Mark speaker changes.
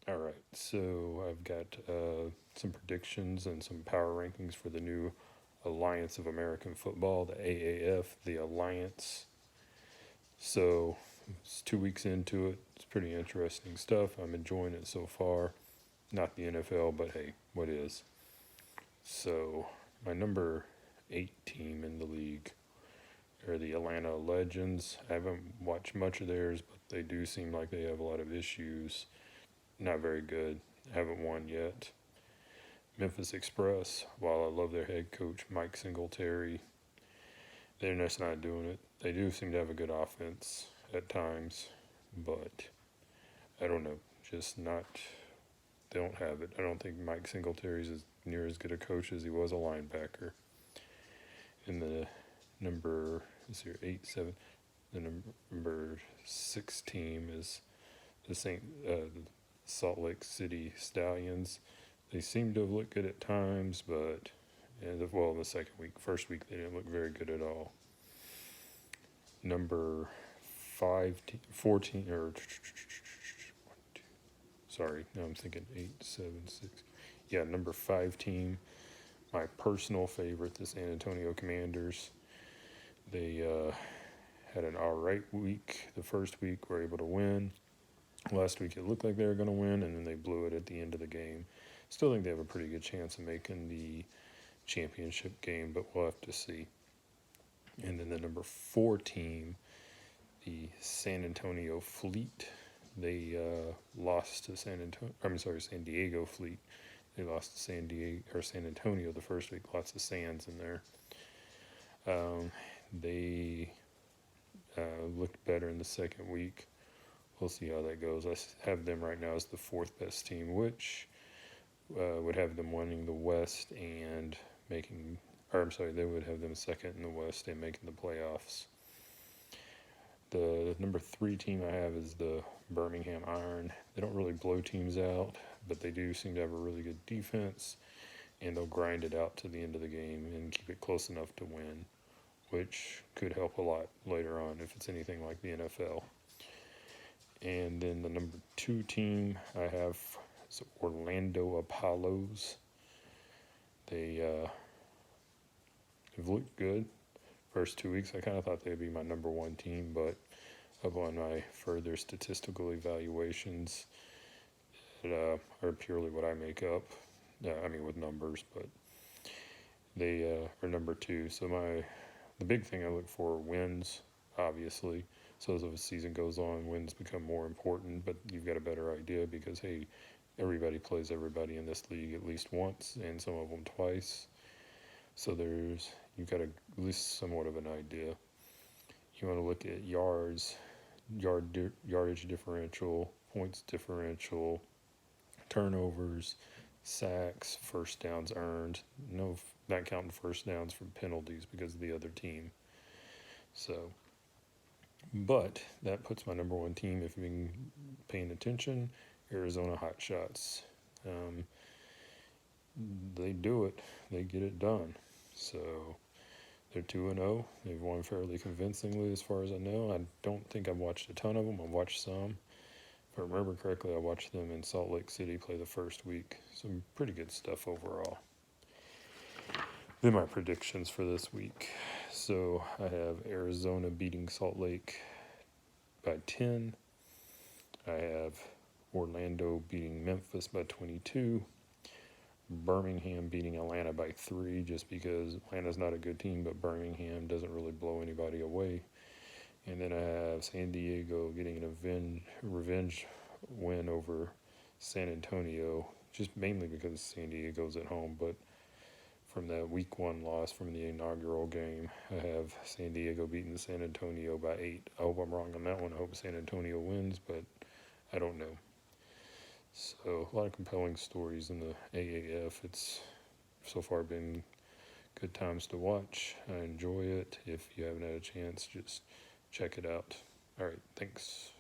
Speaker 1: All right, so I've got some predictions and some power rankings for the new Alliance of American Football, the AAF, the Alliance. So it's 2 weeks into it. It's pretty interesting stuff. I'm enjoying it so far. Not the NFL, but hey, what is? So my number 8 team in the league are the Atlanta Legends. I haven't watched much of theirs, but they do seem like they have a lot of issues. Not very good. Haven't won yet. Memphis Express, while I love their head coach, Mike Singletary, they're just not doing it. They do seem to have a good offense at times, but I don't know. Just not, they don't have it. I don't think Mike Singletary's as near as good a coach as he was a linebacker. In the number, is here 8-7, the number 6 team is the Salt Lake City Stallions. They seem to have looked good at times, but in the second week, first week they didn't look very good at all. Number 14, or sorry, now I'm thinking 8, 7, 6. Yeah, number 5 team, my personal favorite, the San Antonio Commanders. They had an all right week. The first week were able to win. Last week it looked like they were going to win, and then they blew it at the end of the game. Still think they have a pretty good chance of making the championship game, but we'll have to see. And then the number 4 team, the San Antonio Fleet. They lost to San Diego Fleet. They lost to San Antonio the first week. Lots of Sands in there. They looked better in the second week. We'll see how that goes. I have them right now as the 4th best team, which would have them winning the West and they would have them second in the West and making the playoffs. The number 3 team I have is the Birmingham Iron. They don't really blow teams out, but they do seem to have a really good defense, and they'll grind it out to the end of the game and keep it close enough to win, which could help a lot later on if it's anything like the NFL. And then the number 2 team I have is Orlando Apollos. They have looked good. First 2 weeks, I kind of thought they'd be my number 1 team, but upon my further statistical evaluations that are purely what I make up, with numbers, but they are number 2. So the big thing I look for are wins, obviously. So as the season goes on, wins become more important, but you've got a better idea because, hey, everybody plays everybody in this league at least once, and some of them twice. So you've got at least somewhat of an idea. You want to look at yardage differential, points differential, turnovers, sacks, first downs earned. No, not counting first downs from penalties because of the other team. So, but that puts my number 1 team, if you've been paying attention, Arizona Hotshots. They do it. They get it done. So they're 2-0. They've won fairly convincingly as far as I know. I don't think I've watched a ton of them. I've watched some. If I remember correctly, I watched them in Salt Lake City play the first week. Some pretty good stuff overall. Then my predictions for this week. So I have Arizona beating Salt Lake by 10. I have Orlando beating Memphis by 22. Birmingham beating Atlanta by 3, just because Atlanta's not a good team, but Birmingham doesn't really blow anybody away. And then I have San Diego getting an revenge win over San Antonio, just mainly because San Diego's at home. But from that week 1 loss from the inaugural game, I have San Diego beating San Antonio by 8. I hope I'm wrong on that one. I hope San Antonio wins, but I don't know. So a lot of compelling stories in the AAF. It's so far been good times to watch. I enjoy it. If you haven't had a chance, just check it out. All right, thanks.